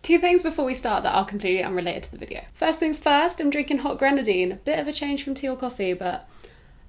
Two things before we start that are completely unrelated to the video. First things first, I'm drinking hot grenadine. Bit of a change from tea or coffee, but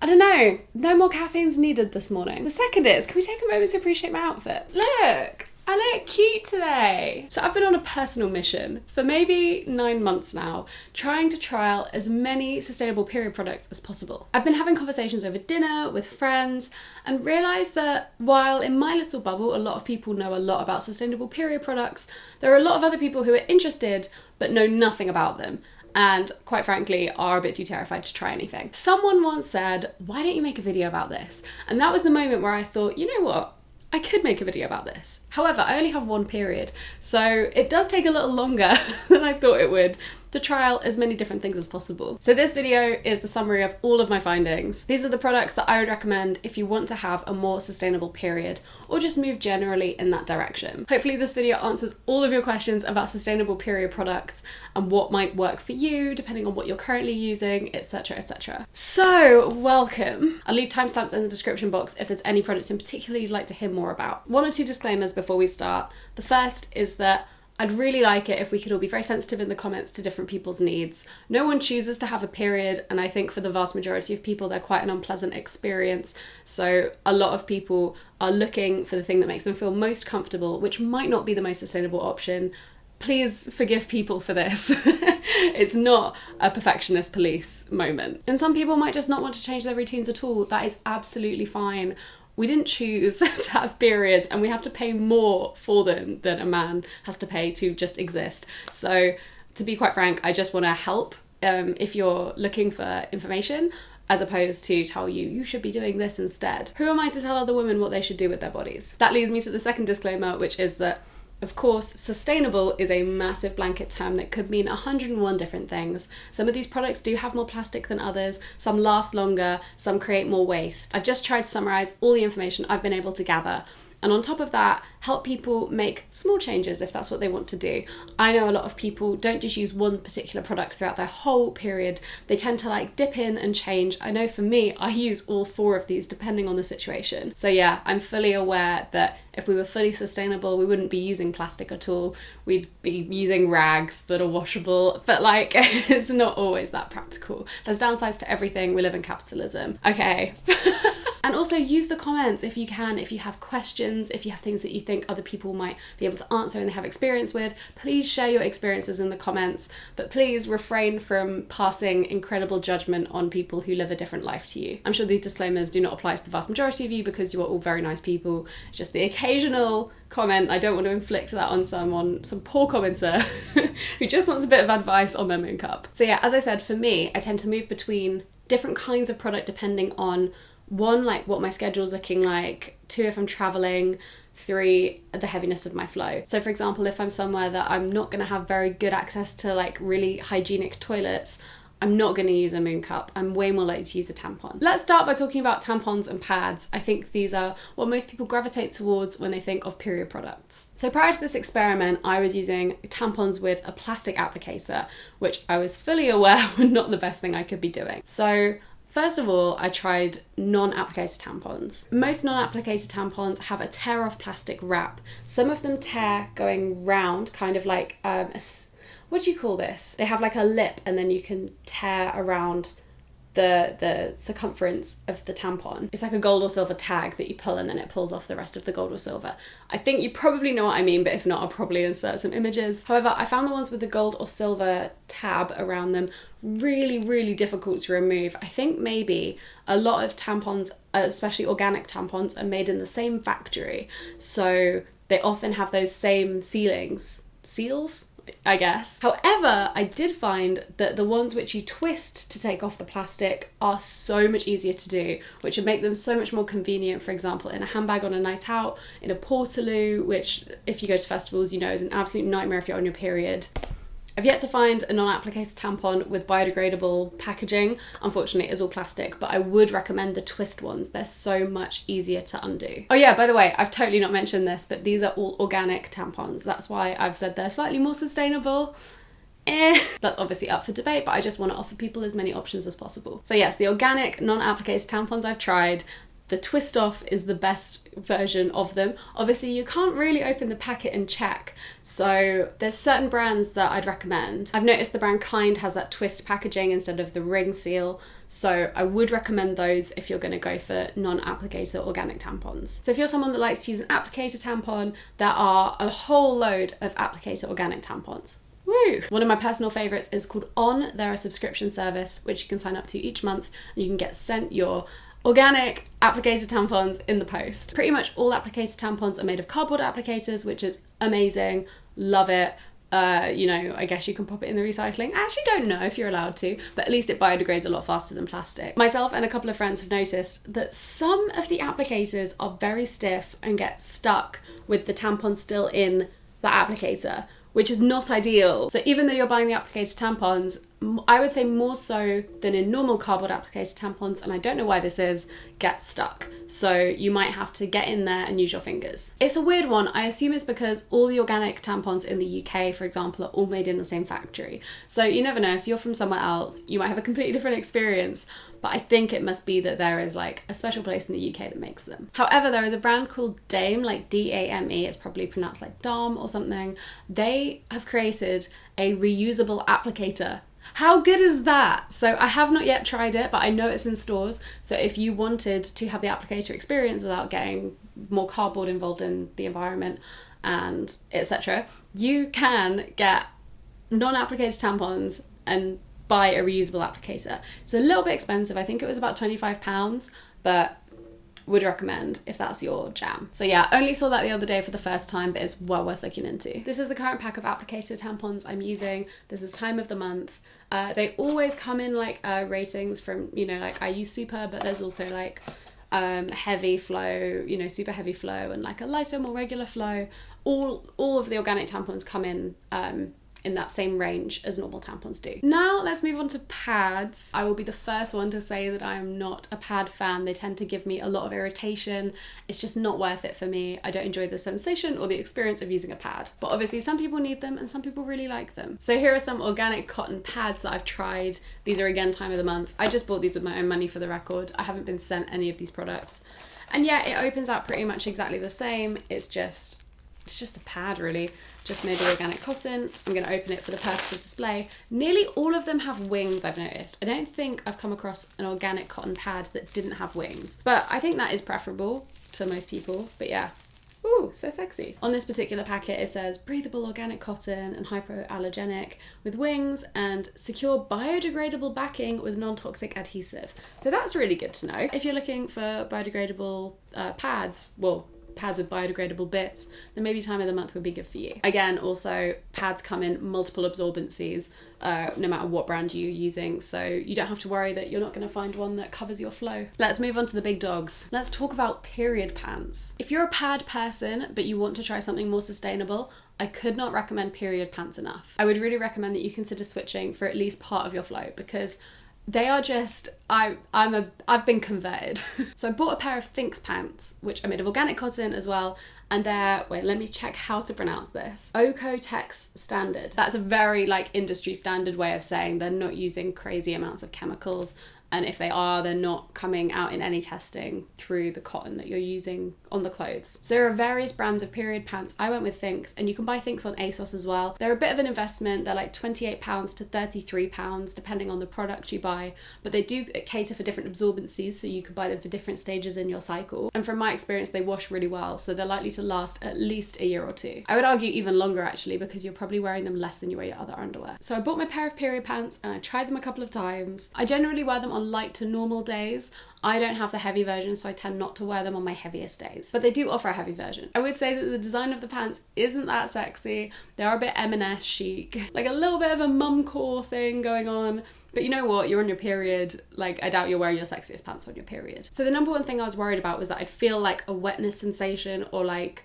I don't know. No more caffeine's needed this morning. The second is, can we take a moment to appreciate my outfit? Look! I look cute today. So I've been on a personal mission for maybe 9 months now, trying to trial as many sustainable period products as possible. I've been having conversations over dinner with friends and realised that while in my little bubble a lot of people know a lot about sustainable period products, there are a lot of other people who are interested but know nothing about them, and quite frankly are a bit too terrified to try anything. Someone once said, why don't you make a video about this? And that was the moment where I thought, you know what? I could make a video about this. However, I only have one period, so it does take a little longer than I thought it would to trial as many different things as possible. So this video is the summary of all of my findings. These are the products that I would recommend if you want to have a more sustainable period or just move generally in that direction. Hopefully this video answers all of your questions about sustainable period products and what might work for you depending on what you're currently using, etc, etc. So welcome. I'll leave timestamps in the description box if there's any product in particular you'd like to hear more about. One or two disclaimers before we start. The first is that I'd really like it if we could all be very sensitive in the comments to different people's needs. No one chooses to have a period, and I think for the vast majority of people they're quite an unpleasant experience. So a lot of people are looking for the thing that makes them feel most comfortable, which might not be the most sustainable option. Please forgive people for this. It's not a perfectionist police moment. And some people might just not want to change their routines at all. That is absolutely fine. We didn't choose to have periods and we have to pay more for them than a man has to pay to just exist. So to be quite frank, I just want to help if you're looking for information, as opposed to tell you, you should be doing this instead. Who am I to tell other women what they should do with their bodies? That leads me to the second disclaimer, which is that of course, sustainable is a massive blanket term that could mean 101 different things. Some of these products do have more plastic than others, some last longer, some create more waste. I've just tried to summarise all the information I've been able to gather, and on top of that, help people make small changes if that's what they want to do. I know a lot of people don't just use one particular product throughout their whole period. They tend to like dip in and change. I know for me, I use all 4 of these depending on the situation. So yeah, I'm fully aware that if we were fully sustainable, we wouldn't be using plastic at all. We'd be using rags that are washable, but like, it's not always that practical. There's downsides to everything. We live in capitalism. Okay. And also use the comments if you can, if you have questions, if you have things that you think other people might be able to answer and they have experience with, please share your experiences in the comments, but please refrain from passing incredible judgment on people who live a different life to you. I'm sure these disclaimers do not apply to the vast majority of you because you are all very nice people. It's just the occasional comment. I don't want to inflict that on some poor commenter who just wants a bit of advice on their moon cup. So yeah, as I said, for me, I tend to move between different kinds of product depending on 1, like what my schedule's looking like, 2, if I'm traveling, 3, the heaviness of my flow. So for example, if I'm somewhere that I'm not going to have very good access to like really hygienic toilets, I'm not going to use a moon cup. I'm way more likely to use a tampon. Let's start by talking about tampons and pads. I think these are what most people gravitate towards when they think of period products. So prior to this experiment, I was using tampons with a plastic applicator, which I was fully aware were not the best thing I could be doing. So first of all, I tried non-applicator tampons. Most non-applicator tampons have a tear-off plastic wrap. Some of them tear going round, kind of like what do you call this? They have like a lip and then you can tear around the circumference of the tampon. It's like a gold or silver tag that you pull and then it pulls off the rest of the gold or silver. I think you probably know what I mean, but if not, I'll probably insert some images. However, I found the ones with the gold or silver tab around them really, really difficult to remove. I think maybe a lot of tampons, especially organic tampons, are made in the same factory. So they often have those same seals, I guess. However, I did find that the ones which you twist to take off the plastic are so much easier to do, which would make them so much more convenient, for example, in a handbag on a night out, in a portaloo, which if you go to festivals, you know is an absolute nightmare if you're on your period. I've yet to find a non-applicator tampon with biodegradable packaging. Unfortunately, it is all plastic, but I would recommend the twist ones. They're so much easier to undo. Oh yeah, by the way, I've totally not mentioned this, but these are all organic tampons. That's why I've said they're slightly more sustainable. That's obviously up for debate, but I just want to offer people as many options as possible. So yes, the organic non-applicator tampons I've tried, The twist off is the best version of them. Obviously, you can't really open the packet and check, so there's certain brands that I'd recommend. I've noticed the brand Kind has that twist packaging instead of the ring seal, so I would recommend those if you're going to go for non-applicator organic tampons. So if you're someone that likes to use an applicator tampon, there are a whole load of applicator organic tampons. Woo! One of my personal favourites is called On. They're a subscription service which you can sign up to each month, and you can get sent your organic applicator tampons in the post. Pretty much all applicator tampons are made of cardboard applicators, which is amazing. Love it. You know, I guess you can pop it in the recycling. I actually don't know if you're allowed to, but at least it biodegrades a lot faster than plastic. Myself and a couple of friends have noticed that some of the applicators are very stiff and get stuck with the tampon still in the applicator, which is not ideal. So even though you're buying the applicator tampons, I would say more so than in normal cardboard applicator tampons, and I don't know why this is, get stuck. So you might have to get in there and use your fingers. It's a weird one. I assume it's because all the organic tampons in the UK, for example, are all made in the same factory. So you never know, if you're from somewhere else, you might have a completely different experience, but I think it must be that there is like a special place in the UK that makes them. However, there is a brand called Dame, like D-A-M-E, it's probably pronounced like Dame or something. They have created a reusable applicator. How good is that? So I have not yet tried it, but I know it's in stores. So if you wanted to have the applicator experience without getting more cardboard involved in the environment and etc., you can get non-applicator tampons and buy a reusable applicator. It's a little bit expensive. I think it was about £25, but would recommend if that's your jam. So yeah, only saw that the other day for the first time, but it's well worth looking into. This is the current pack of applicator tampons I'm using. This is time of the month. They always come in like ratings from, you know, like I use super, but there's also like heavy flow, you know, super heavy flow, and like a lighter, more regular flow. All of the organic tampons come in that same range as normal tampons do. Now let's move on to pads. I will be the first one to say that I am not a pad fan. They tend to give me a lot of irritation. It's just not worth it for me. I don't enjoy the sensation or the experience of using a pad. But obviously some people need them and some people really like them. So here are some organic cotton pads that I've tried. These are again time of the month. I just bought these with my own money for the record. I haven't been sent any of these products. And yeah, it opens out pretty much exactly the same. It's just a pad really, just made of organic cotton. I'm going to open it for the purpose of display. Nearly all of them have wings, I've noticed. I don't think I've come across an organic cotton pad that didn't have wings, but I think that is preferable to most people. But yeah, ooh, so sexy. On this particular packet it says breathable organic cotton and hypoallergenic with wings and secure biodegradable backing with non-toxic adhesive. So that's really good to know. If you're looking for biodegradable pads, well, pads with biodegradable bits, then maybe time of the month would be good for you. Again, also pads come in multiple absorbencies, no matter what brand you're using, so you don't have to worry that you're not going to find one that covers your flow. Let's move on to the big dogs. Let's talk about period pants. If you're a pad person but you want to try something more sustainable, I could not recommend period pants enough. I would really recommend that you consider switching for at least part of your flow, because they are just, I've been converted. So I bought a pair of Thinx pants, which are made of organic cotton as well, and they're, wait, let me check how to pronounce this. Ocotex standard. That's a very like industry standard way of saying they're not using crazy amounts of chemicals, and if they are, they're not coming out in any testing through the cotton that you're using on the clothes. So there are various brands of period pants. I went with Thinx, and you can buy Thinx on ASOS as well. They're a bit of an investment. They're like £28 to £33 depending on the product you buy, but they do cater for different absorbencies, so you can buy them for different stages in your cycle. And from my experience, they wash really well, so they're likely to last at least a year or two. I would argue even longer actually, because you're probably wearing them less than you wear your other underwear. So I bought my pair of period pants and I tried them a couple of times. I generally wear them on light to normal days. I don't have the heavy version, so I tend not to wear them on my heaviest days, but they do offer a heavy version. I would say that the design of the pants isn't that sexy. They are a bit M&S chic, like a little bit of a mumcore thing going on. But you know what, you're on your period, like I doubt you're wearing your sexiest pants on your period. So the number one thing I was worried about was that I'd feel like a wetness sensation, or like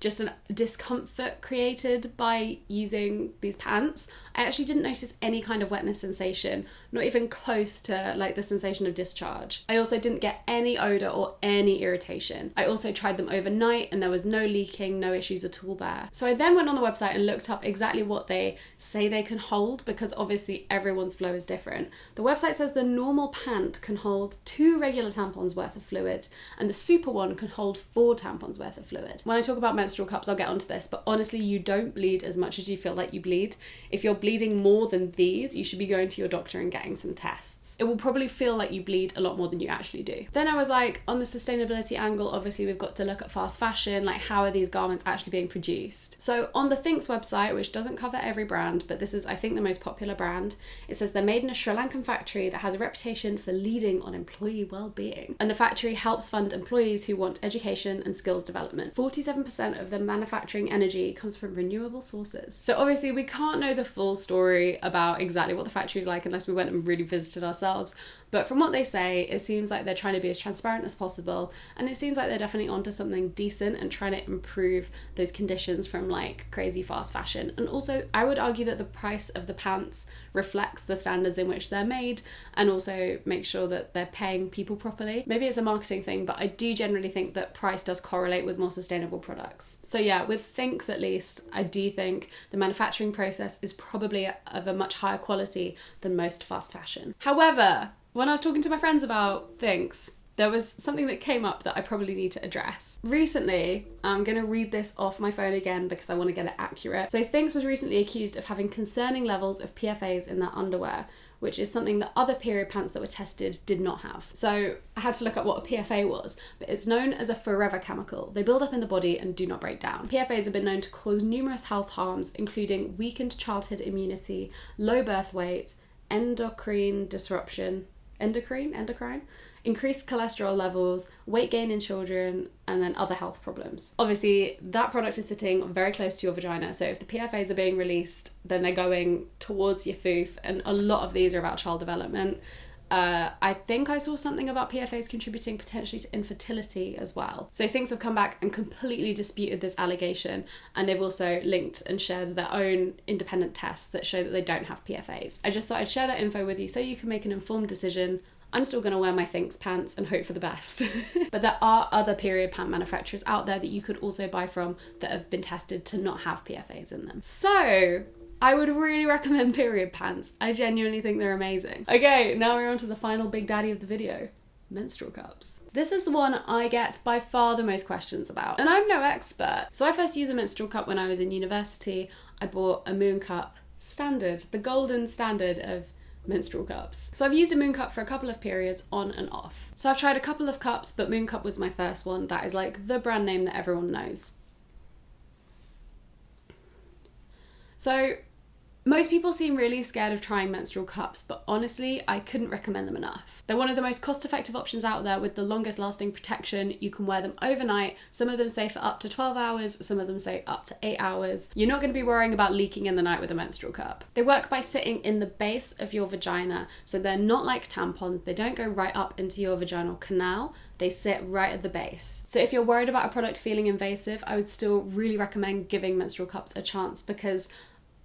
just an discomfort created by using these pants. I actually didn't notice any kind of wetness sensation, not even close to like the sensation of discharge. I also didn't get any odor or any irritation. I also tried them overnight and there was no leaking, no issues at all there. So I then went on the website and looked up exactly what they say they can hold, because obviously everyone's flow is different. The website says the normal pant can hold 2 regular tampons worth of fluid and the super one can hold 4 tampons worth of fluid. When I talk about menstrual cups, I'll get onto this, but honestly, you don't bleed as much as you feel like you bleed. If you're bleeding more than these, you should be going to your doctor and getting some tests. It will probably feel like you bleed a lot more than you actually do. Then I was like, on the sustainability angle, obviously we've got to look at fast fashion, like how are these garments actually being produced? So on the Thinks website, which doesn't cover every brand, but this is I think the most popular brand, it says they're made in a Sri Lankan factory that has a reputation for leading on employee well-being. And the factory helps fund employees who want education and skills development. 47% of the manufacturing energy comes from renewable sources. So obviously we can't know the full story about exactly what the factory is like unless we went and really visited ourselves. But from what they say, it seems like they're trying to be as transparent as possible, and it seems like they're definitely onto something decent and trying to improve those conditions from like crazy fast fashion. And also I would argue that the price of the pants reflects the standards in which they're made, and also make sure that they're paying people properly. Maybe it's a marketing thing, but I do generally think that price does correlate with more sustainable products. So yeah, with Thinks at least, I do think the manufacturing process is probably of a much higher quality than most fast fashion. However, when I was talking to my friends about Thinks, there was something that came up that I probably need to address. Recently, I'm going to read this off my phone again because I want to get it accurate. So Thinks was recently accused of having concerning levels of PFAs in their underwear, which is something that other period pants that were tested did not have. So I had to look up what a PFA was, but it's known as a forever chemical. They build up in the body and do not break down. PFAs have been known to cause numerous health harms, including weakened childhood immunity, low birth weight, endocrine, increased cholesterol levels, weight gain in children, and then other health problems. Obviously, that product is sitting very close to your vagina, so if the PFAs are being released, then they're going towards your foof, and a lot of these are about child development. I think I saw something about PFAs contributing potentially to infertility as well. So Thinks have come back and completely disputed this allegation, and they've also linked and shared their own independent tests that show that they don't have PFAs. I just thought I'd share that info with you so you can make an informed decision. I'm still going to wear my Thinks pants and hope for the best. But there are other period pant manufacturers out there that you could also buy from that have been tested to not have PFAs in them. So I would really recommend period pants. I genuinely think they're amazing. Okay, now we're on to the final big daddy of the video. Menstrual cups. This is the one I get by far the most questions about, and I'm no expert. So I first used a menstrual cup when I was in university. I bought a Moon Cup standard, the golden standard of menstrual cups. So I've used a Moon Cup for a couple of periods on and off. So I've tried a couple of cups, but Moon Cup was my first one. That is like the brand name that everyone knows. So most people seem really scared of trying menstrual cups, but honestly, I couldn't recommend them enough. They're one of the most cost-effective options out there with the longest lasting protection. You can wear them overnight. Some of them say for up to 12 hours, some of them say up to 8 hours. You're not going to be worrying about leaking in the night with a menstrual cup. They work by sitting in the base of your vagina, so they're not like tampons. They don't go right up into your vaginal canal. They sit right at the base. So if you're worried about a product feeling invasive, I would still really recommend giving menstrual cups a chance, because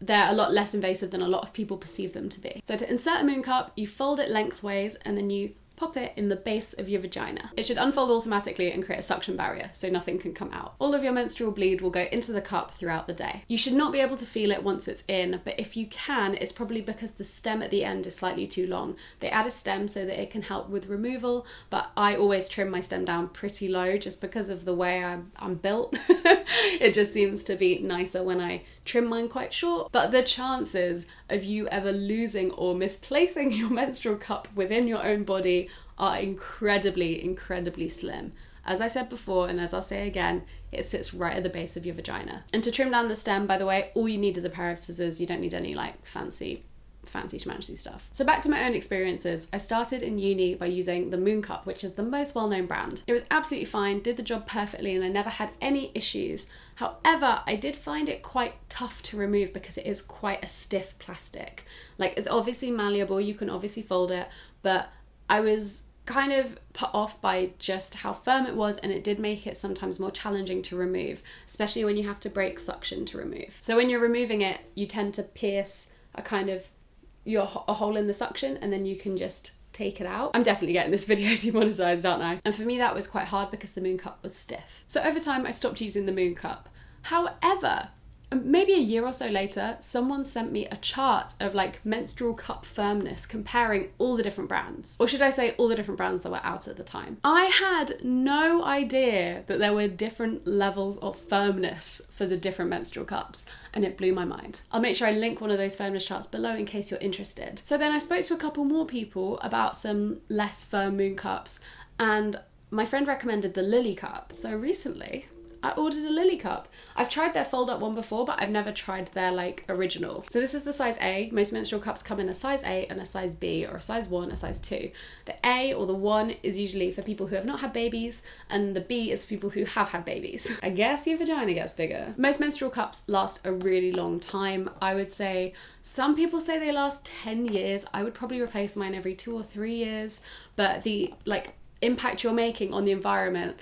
they're a lot less invasive than a lot of people perceive them to be. So to insert a Moon Cup, you fold it lengthways and then you pop it in the base of your vagina. It should unfold automatically and create a suction barrier so nothing can come out. All of your menstrual bleed will go into the cup throughout the day. You should not be able to feel it once it's in, but if you can, it's probably because the stem at the end is slightly too long. They add a stem so that it can help with removal, but I always trim my stem down pretty low just because of the way I'm built. It just seems to be nicer when I trim mine quite short. But the chances of you ever losing or misplacing your menstrual cup within your own body are incredibly, incredibly slim. As I said before, and as I'll say again, it sits right at the base of your vagina. And to trim down the stem, by the way, all you need is a pair of scissors. You don't need any like fancy schmancy stuff. So back to my own experiences. I started in uni by using the Moon Cup, which is the most well-known brand. It was absolutely fine, did the job perfectly, and I never had any issues. However, I did find it quite tough to remove because it is quite a stiff plastic. Like, it's obviously malleable, you can obviously fold it, but I was kind of put off by just how firm it was, and it did make it sometimes more challenging to remove, especially when you have to break suction to remove. So when you're removing it, you tend to pierce a hole in the suction, and then you can just take it out. I'm definitely getting this video demonetized, aren't I? And for me that was quite hard because the Moon Cup was stiff. So over time I stopped using the Moon Cup. However, maybe a year or so later, someone sent me a chart of like menstrual cup firmness comparing all the different brands. Or should I say all the different brands that were out at the time. I had no idea that there were different levels of firmness for the different menstrual cups, and it blew my mind. I'll make sure I link one of those firmness charts below in case you're interested. So then I spoke to a couple more people about some less firm Moon Cups, and my friend recommended the Lily Cup. So recently I ordered a Lily Cup. I've tried their fold up one before, but I've never tried their like original. So this is the size A. Most menstrual cups come in a size A and a size B, or a size 1, a size 2. The A or the 1 is usually for people who have not had babies, and the B is for people who have had babies. I guess your vagina gets bigger. Most menstrual cups last a really long time. I would say some people say they last 10 years. I would probably replace mine every 2 or 3 years, but the like impact you're making on the environment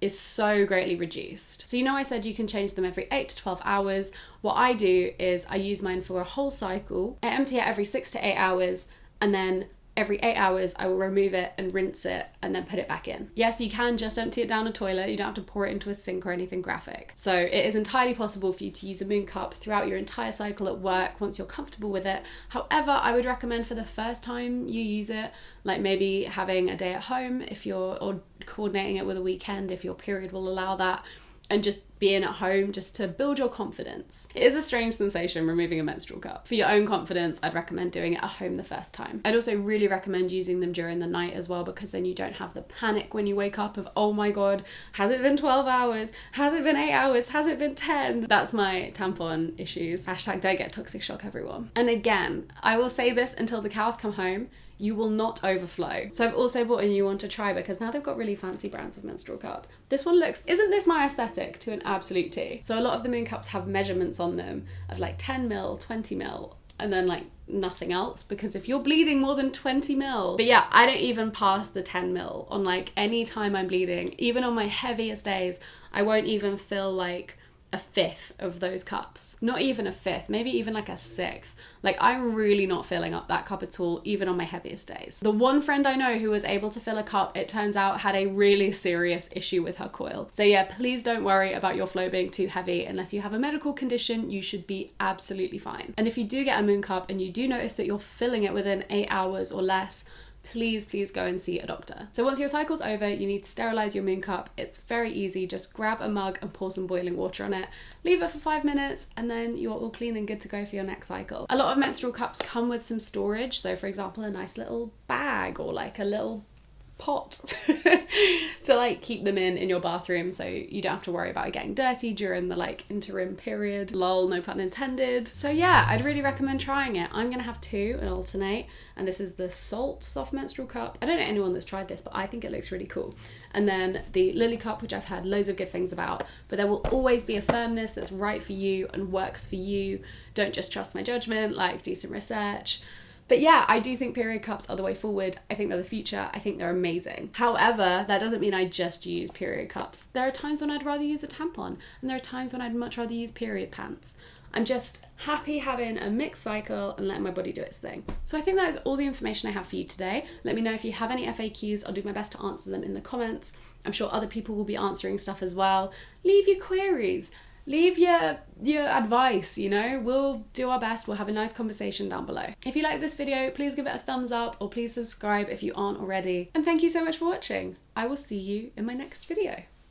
is so greatly reduced. So I said you can change them every 8 to 12 hours. What I do is I use mine for a whole cycle. I empty it every 6 to 8 hours, and then every 8 hours I will remove it and rinse it and then put it back in. Yes, you can just empty it down a toilet. You don't have to pour it into a sink or anything graphic. So it is entirely possible for you to use a Moon Cup throughout your entire cycle at work once you're comfortable with it. However, I would recommend for the first time you use it, like maybe having a day at home or coordinating it with a weekend if your period will allow that, and just being at home just to build your confidence. It is a strange sensation removing a menstrual cup. For your own confidence, I'd recommend doing it at home the first time. I'd also really recommend using them during the night as well, because then you don't have the panic when you wake up of, oh my god, has it been 12 hours? Has it been 8 hours? Has it been 10? That's my tampon issues. Hashtag don't get toxic shock, everyone. And again, I will say this until the cows come home, you will not overflow. So I've also bought a new one to try, because now they've got really fancy brands of menstrual cup. This one isn't this my aesthetic to an absolute T? So a lot of the Moon Cups have measurements on them of like 10 mil, 20 mil, and then like nothing else, because if you're bleeding more than 20 mil, but yeah, I don't even pass the 10 mil on like any time I'm bleeding. Even on my heaviest days, I won't even fill like a fifth of those cups. Not even a fifth, maybe even like a sixth. Like, I'm really not filling up that cup at all, even on my heaviest days. The one friend I know who was able to fill a cup, it turns out had a really serious issue with her coil. So yeah, please don't worry about your flow being too heavy. Unless you have a medical condition, you should be absolutely fine. And if you do get a Moon Cup and you do notice that you're filling it within 8 hours or less, please go and see a doctor. So once your cycle's over, you need to sterilize your Moon Cup. It's very easy. Just grab a mug and pour some boiling water on it. Leave it for 5 minutes, and then you're all clean and good to go for your next cycle. A lot of menstrual cups come with some storage. So for example, a nice little bag or like a little pot to like keep them in your bathroom, so you don't have to worry about it getting dirty during the like interim period. Lol, no pun intended. So yeah, I'd really recommend trying it. I'm gonna have 2 and alternate, and this is the Salt Soft Menstrual Cup. I don't know anyone that's tried this, but I think it looks really cool. And then the Lily Cup, which I've heard loads of good things about, but there will always be a firmness that's right for you and works for you. Don't just trust my judgment, like do some research. But yeah, I do think period cups are the way forward. I think they're the future. I think they're amazing. However, that doesn't mean I just use period cups. There are times when I'd rather use a tampon, and there are times when I'd much rather use period pants. I'm just happy having a mixed cycle and letting my body do its thing. So I think that is all the information I have for you today. Let me know if you have any FAQs. I'll do my best to answer them in the comments. I'm sure other people will be answering stuff as well. Leave your queries. Leave your advice, we'll do our best. We'll have a nice conversation down below. If you like this video, please give it a thumbs up, or please subscribe if you aren't already. And thank you so much for watching. I will see you in my next video.